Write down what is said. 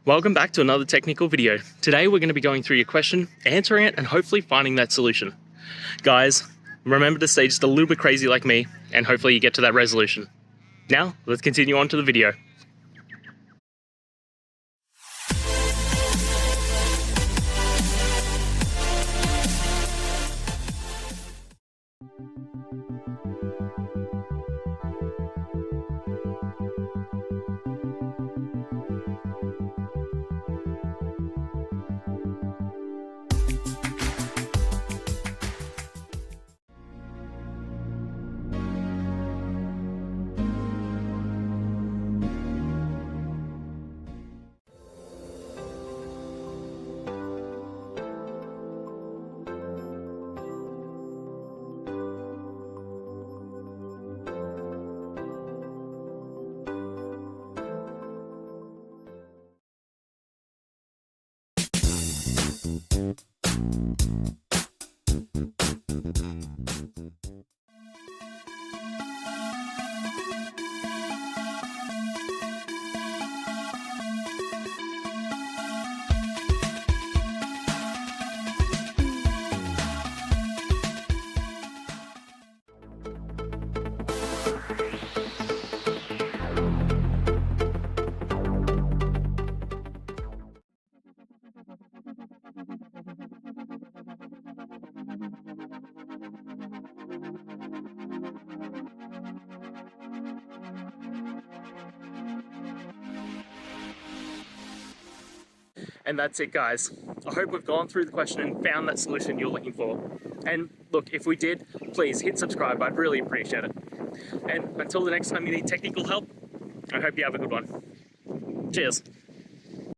Welcome back to another technical video. Today we're going to be going through your question, answering it, and hopefully finding that solution. Guys, remember to stay just a little bit crazy like me, and hopefully you get to that resolution. Now, let's continue on to the video. And that's it, guys. I hope we've gone through the question and found that solution you're looking for. And look, if we did, please hit subscribe. I'd really appreciate it. And until the next time you need technical help, I hope you have a good one. Cheers.